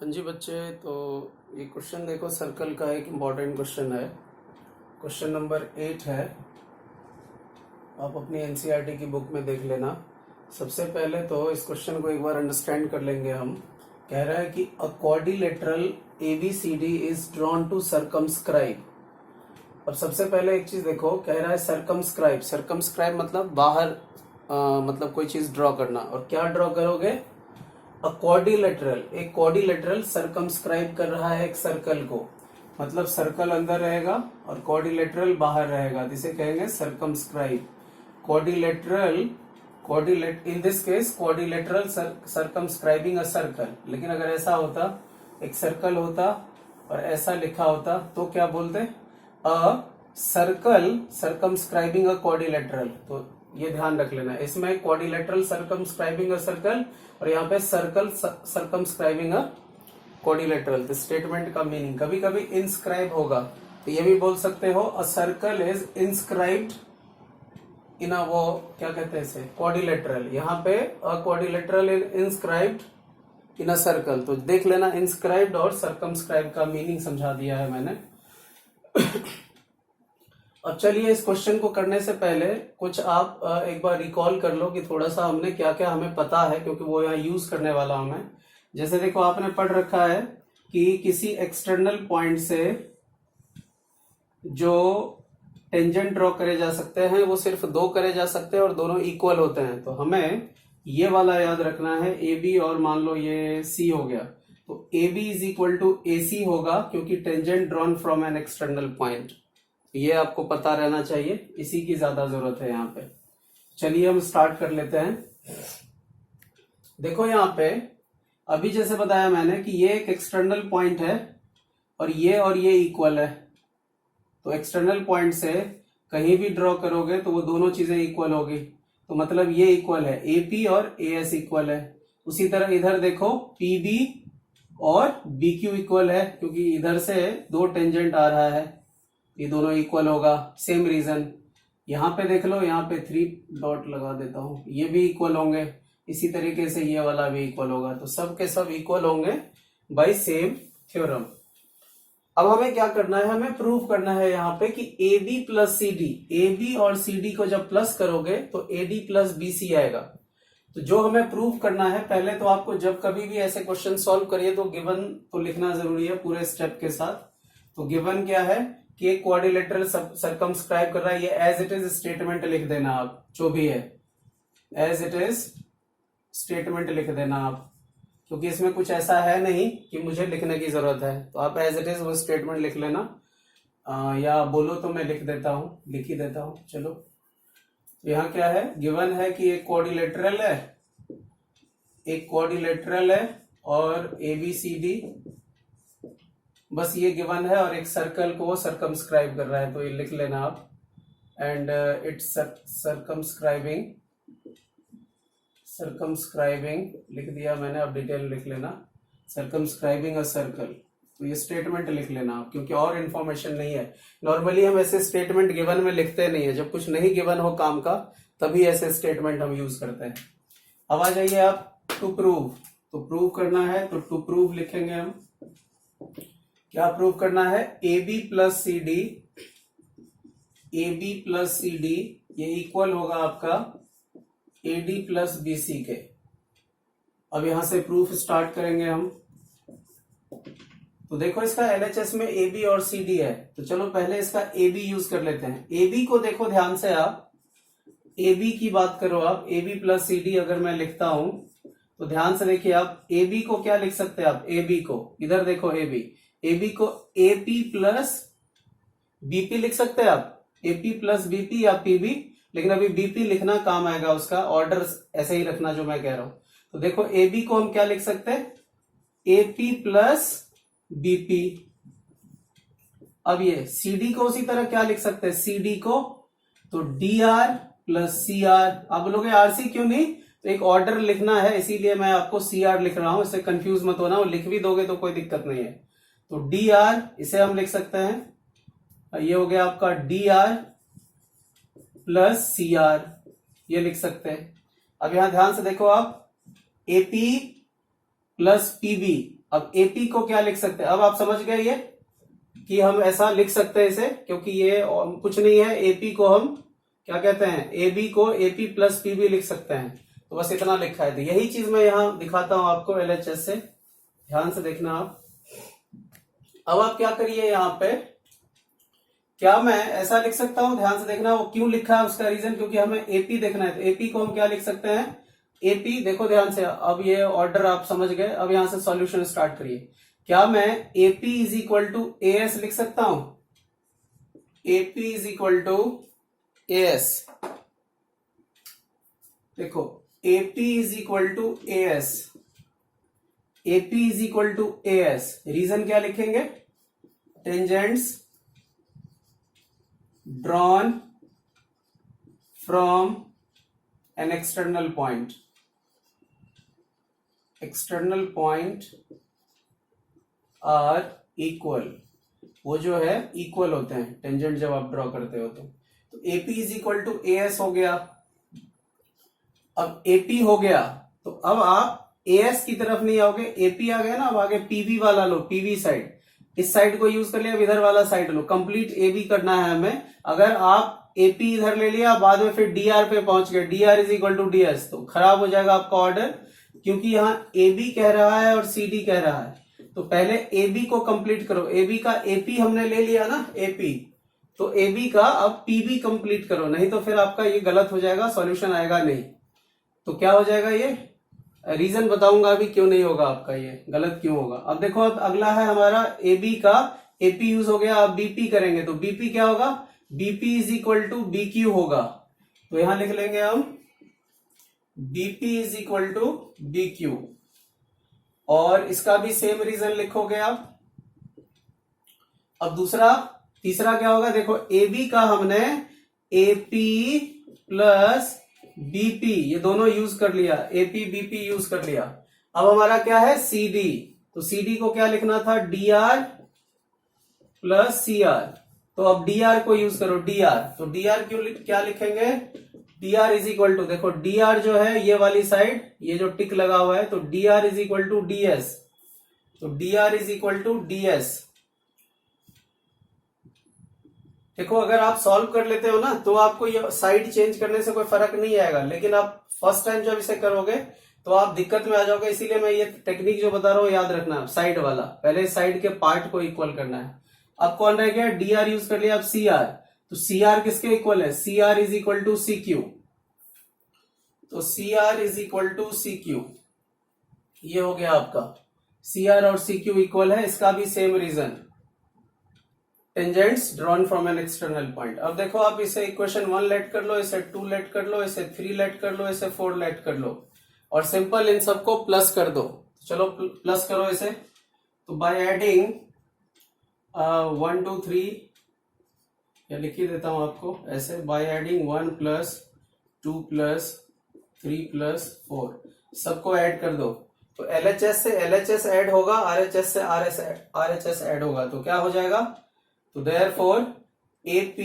हाँ जी बच्चे, तो ये क्वेश्चन देखो, सर्कल का एक इम्पॉर्टेंट क्वेश्चन है। क्वेश्चन नंबर 8 है। आप अपनी एनसीईआरटी की बुक में देख लेना। सबसे पहले तो इस क्वेश्चन को एक बार अंडरस्टैंड कर लेंगे हम। कह रहा है कि a quadrilateral ABCD is drawn to circumscribe. अब सबसे पहले एक चीज देखो, कह रहा है सर्कमस्क्राइब। सर्कमस्क्राइब मतलब बाहर मतलब कोई चीज ड्रॉ करना। और क्या ड्रॉ करोगे? अ क्वाड्रिलेटरल, एक क्वाड्रिलेटरल सर्कमस्क्राइब कर रहा है एक सर्कल को। मतलब सर्कल अंदर रहेगा और क्वाड्रिलेटरल बाहर रहेगा, जिसे कहेंगे circumscribe. Quadrilateral in this case quadrilateral circumscribing a circle. लेकिन अगर ऐसा होता, एक सर्कल होता और ऐसा लिखा होता, तो क्या बोलते? A circle circumscribing a quadrilateral. तो ये ध्यान रख लेना, इसमें क्वाड्रिलेटरल सर्कमस्क्राइबिंग अ सर्कल और यहाँ पे सर्कल सर्कमस्क्राइबिंग अ क्वाड्रिलेटरल। तो स्टेटमेंट का मीनिंग कभी कभी इंस्क्राइब होगा, तो ये भी बोल सकते हो a circle is inscribed in a, वो क्या कहते हैं इसे, क्वाड्रिलेटरल। यहाँ पे a quadrilateral is inscribed in a circle. तो देख लेना, इंस्क्राइब्ड और सर्कमस्क्राइब का मीनिंग समझा दिया है मैंने। अब चलिए, इस क्वेश्चन को करने से पहले कुछ आप एक बार रिकॉल कर लो कि थोड़ा सा हमने क्या क्या हमें पता है, क्योंकि वो यहाँ यूज करने वाला हूं मैं। जैसे देखो, आपने पढ़ रखा है कि किसी एक्सटर्नल पॉइंट से जो टेंजेंट ड्रॉ करे जा सकते हैं वो सिर्फ दो करे जा सकते हैं और दोनों इक्वल होते हैं। तो हमें ये वाला याद रखना है, ए बी, और मान लो ये सी हो गया, तो A B is equal to A C होगा, क्योंकि tangent drawn from an external point. ये आपको पता रहना चाहिए, इसी की ज्यादा जरूरत है यहाँ पे। चलिए हम स्टार्ट कर लेते हैं। देखो यहाँ पे अभी जैसे बताया मैंने कि ये एक एक्सटर्नल पॉइंट है और ये इक्वल है। तो एक्सटर्नल पॉइंट से कहीं भी ड्रॉ करोगे तो वो दोनों चीजें इक्वल होगी। तो मतलब ये इक्वल है, एपी और एएस इक्वल है। उसी तरह इधर देखो, पीबी और बीक्यू इक्वल है, क्योंकि इधर से दो टेंजेंट आ रहा है, ये दोनों इक्वल होगा। सेम रीजन यहाँ पे देख लो, यहाँ पे 3 डॉट लगा देता हूं, ये भी इक्वल होंगे। इसी तरीके से ये वाला भी इक्वल होगा। तो सब के सब इक्वल होंगे बाय सेम थ्योरम। अब हमें क्या करना है? हमें प्रूव करना है यहाँ पे कि A B plus C D, A B और सी डी को जब प्लस करोगे तो A D plus B C आएगा। तो जो हमें प्रूव करना है, पहले तो आपको जब कभी भी ऐसे क्वेश्चन सॉल्व करिए तो गिवन तो लिखना जरूरी है पूरे स्टेप के साथ। तो गिवन क्या है कि एक क्वाड्रिलेटरल सर्कमस्क्राइब कर रहा है, ये एज इट इज स्टेटमेंट लिख देना आप, जो भी है एज इट इज स्टेटमेंट लिख देना आप, क्योंकि इसमें कुछ ऐसा है नहीं कि मुझे लिखने की जरूरत है। तो आप एज इट इज वो स्टेटमेंट लिख लेना। या बोलो तो मैं लिख देता हूं, लिख ही देता हूं। चलो, तो यहाँ क्या है? गिवन है कि एक क्वाड्रिलेटरल है, एक क्वाड्रिलेटरल है और एबीसीडी, बस ये गिवन है, और एक सर्कल को सर्कमस्क्राइब कर रहा है, तो ये लिख लेना आप। एंड इट्स सर्कमस्क्राइबिंग लिख दिया मैंने, अब डिटेल लिख लेना, सर्कमस्क्राइबिंग अ सर्कल। तो ये स्टेटमेंट लिख लेना आप, क्योंकि और इन्फॉर्मेशन नहीं है। नॉर्मली हम ऐसे स्टेटमेंट गिवन में लिखते नहीं है, जब कुछ नहीं गिवन हो काम का तभी ऐसे स्टेटमेंट हम यूज करते हैं। अब आ जाइए आप टू प्रूव। तो प्रूव करना है तो टू प्रूव लिखेंगे हम। क्या प्रूव करना है? A B plus C D, A B plus C D ये इक्वल होगा आपका A D plus B C के। अब यहां से प्रूफ स्टार्ट करेंगे हम। तो देखो, इसका एलएचएस में ए बी और सी डी है, तो चलो पहले इसका ए बी यूज कर लेते हैं। ए बी को देखो ध्यान से, आप ए बी की बात करो, आप A B plus C D अगर मैं लिखता हूं तो ध्यान से देखिए, आप ए बी को क्या लिख सकते हैं? आप ए बी को इधर देखो, ए बी को ए पी प्लस बीपी लिख सकते हैं आप, एपी प्लस बीपी या पीबी। लेकिन अभी बीपी लिखना काम आएगा, उसका ऑर्डर ऐसे ही रखना जो मैं कह रहा हूं। तो देखो, ए बी को हम क्या लिख सकते हैं? AP plus BP. अब ये सी डी को उसी तरह क्या लिख सकते हैं? सी डी को तो D R plus C R. आप बोलोगे आरसी क्यों नहीं? तो एक ऑर्डर लिखना है, इसीलिए मैं आपको सी आर लिख रहा हूं, इससे कंफ्यूज मत होना, और लिख भी दोगे तो कोई दिक्कत नहीं है। तो डी आर इसे हम लिख सकते हैं, ये हो गया आपका D R plus C R, ये लिख सकते हैं। अब यहां ध्यान से देखो आप, एपी प्लस पीबी, अब एपी को क्या लिख सकते हैं, अब आप समझ गए ये कि हम ऐसा लिख सकते हैं इसे, क्योंकि ये कुछ नहीं है, एपी को हम क्या कहते हैं, एबी को एपी प्लस पीबी लिख सकते हैं। तो बस इतना लिखा है, तो यही चीज मैं यहां दिखाता हूं आपको एलएचएस से, ध्यान से देखना आप। अब आप क्या करिए, यहां पे क्या मैं ऐसा लिख सकता हूं, ध्यान से देखना, वो क्यों लिखा है उसका रीजन, क्योंकि हमें एपी देखना है। तो एपी को हम क्या लिख सकते हैं, एपी, देखो ध्यान से, अब ये ऑर्डर आप समझ गए। अब यहां से सॉल्यूशन स्टार्ट करिए। क्या मैं AP is equal to AS लिख सकता हूं, AP is equal to AS, देखो AP is equal to AS, AP is equal to AS, reason क्या लिखेंगे, tangents drawn from an external point, external point are equal, वो जो है equal होते हैं टेंजेंट जब आप ड्रॉ करते हो। तो AP is equal to AS हो गया। अब AP हो गया तो अब आप AS की तरफ नहीं आओगे, AP आ गया ना, अब आगे PV वाला लो, PV साइड, इस साइड को यूज कर लिया, अब इधर वाला साइड लो, कंप्लीट AB करना है हमें। अगर आप AP इधर ले लिया, बाद में फिर DR पे पहुंच गए, DR is equal to DS, तो खराब हो जाएगा आपका ऑर्डर, क्योंकि यहाँ AB कह रहा है और CD कह रहा है। तो पहले AB को कंप्लीट करो, AB का AP हमने ले लिया ना, AP, तो AB का अब PB कंप्लीट करो, नहीं तो फिर आपका ये गलत हो जाएगा, सॉल्यूशन आएगा नहीं। तो क्या हो जाएगा, ये रीजन बताऊंगा अभी क्यों नहीं होगा आपका, ये गलत क्यों होगा। अब देखो, अब अगला है हमारा AB का AP यूज हो गया, अब BP करेंगे, तो BP क्या होगा, BP is equal to BQ होगा। तो यहां लिख लेंगे हम BP is equal to BQ, और इसका भी सेम रीजन लिखोगे आप। अब दूसरा, तीसरा क्या होगा, देखो AB का हमने AP प्लस BP, ये दोनों यूज कर लिया, AP BP यूज कर लिया। अब हमारा क्या है, CD, तो CD को क्या लिखना था, DR प्लस CR, तो अब DR को यूज करो, DR, तो DR क्या लिखेंगे, DR इज इक्वल टू, देखो DR जो है ये वाली साइड, ये जो टिक लगा हुआ है, तो DR is equal to DS, तो DR is equal to DS। देखो अगर आप सॉल्व कर लेते हो ना, तो आपको ये साइड चेंज करने से कोई फर्क नहीं आएगा, लेकिन आप फर्स्ट टाइम जब इसे करोगे तो आप दिक्कत में आ जाओगे। इसीलिए मैं ये टेक्निक जो बता रहा हूं याद रखना, साइड वाला, पहले साइड के पार्ट को इक्वल करना है। अब कौन रह गया, DR यूज कर लिया, अब CR, तो CR किसके इक्वल है, CR is equal to CQ, तो CR is equal to CQ, ये हो गया आपका, CR और CQ इक्वल है। इसका भी same reason, tangents drawn from an external point. अब देखो आप इसे इक्वेशन 1 लेट कर लो, इसे 2 लेट कर लो, इसे 3 लेट कर लो, इसे 4 लेट कर लो, और सिंपल इन सबको प्लस कर दो। चलो प्लस करो इसे, तो बाय एडिंग 1 2 3, या लिख ही देता हूं आपको ऐसे, by adding 1 plus 2 plus 3 plus 4, सबको ऐड कर दो। तो LHS से LHS ऐड होगा, RHS से RHS ऐड होगा, तो क्या हो जाएगा, तो therefore AP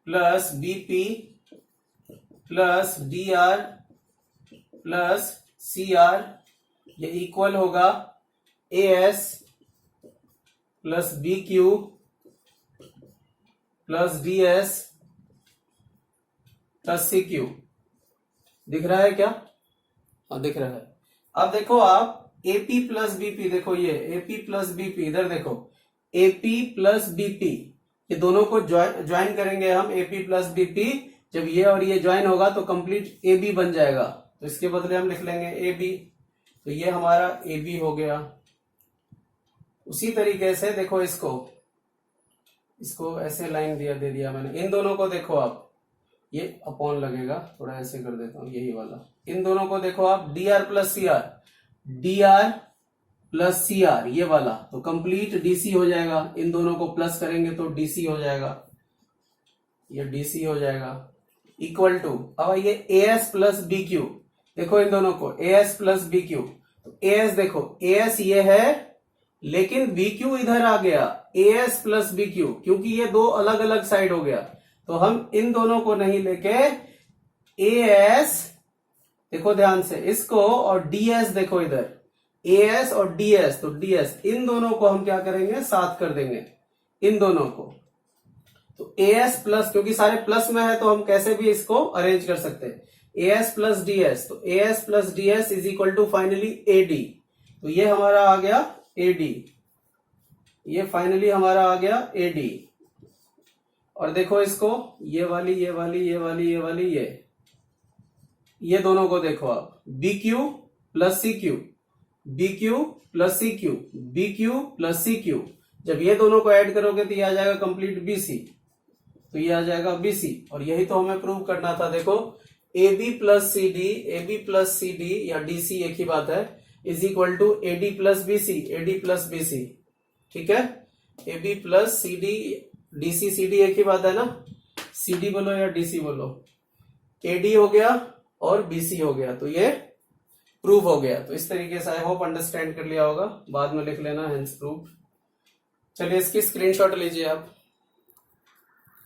plus BP plus DR plus CR ये इक्वल होगा AS plus BQ plus DS plus CQ। दिख रहा है क्या, हाँ दिख रहा है। अब देखो आप AP प्लस BP, देखो ये AP प्लस BP, इधर देखो AP प्लस BP, ये दोनों को ज्वाइन करेंगे हम, AP प्लस BP, जब ये और ये ज्वाइन होगा तो कंप्लीट AB बन जाएगा, तो इसके बदले हम लिख लेंगे AB, तो ये हमारा AB हो गया। उसी तरीके से देखो इसको ऐसे लाइन दे दिया मैंने, इन दोनों को देखो आप, ये अपॉन लगेगा, थोड़ा ऐसे कर देता हूं, यही वाला, इन दोनों को देखो आप, DR plus CR, DR plus CR ये वाला, तो कंप्लीट DC हो जाएगा, इन दोनों को प्लस करेंगे तो DC हो जाएगा, ये DC हो जाएगा, इक्वल टू, अब ये AS प्लस BQ, देखो इन दोनों को AS प्लस BQ, तो AS देखो AS ये है, लेकिन BQ इधर आ गया, AS प्लस BQ, क्योंकि ये दो अलग अलग साइड हो गया, तो हम इन दोनों को नहीं लेके AS, देखो ध्यान से इसको, और DS देखो इधर, एएस और डीएस, तो डीएस इन दोनों को हम क्या करेंगे, साथ कर देंगे इन दोनों को। तो एएस प्लस, क्योंकि सारे प्लस में है तो हम कैसे भी इसको अरेंज कर सकते हैं, एएस प्लस डीएस, तो AS plus DS is equal to finally AD. तो ये हमारा आ गया एडी, ये फाइनली हमारा आ गया एडी। और देखो इसको, ये वाली ये वाली ये वाली ये वाली ये दोनों को देखो आप, B Q plus C Q, B Q plus C Q, B Q plus C Q. जब ये दोनों को ऐड करोगे तो ये आ जाएगा कंप्लीट बीसी, तो ये आ जाएगा बीसी। और यही तो हमें प्रूव करना था। देखो A B plus C D या डीसी एक ही बात है, is equal to AD plus BC. ठीक है, A B plus C D, DC C D एक ही बात है ना, सीडी बोलो या डीसी बोलो, एडी हो गया और बीसी हो गया, तो ये प्रूव हो गया। तो इस तरीके से आई होप अंडरस्टैंड कर लिया होगा, बाद में लिख लेना हेंस प्रूव। चलिए इसकी स्क्रीनशॉट लीजिए आप।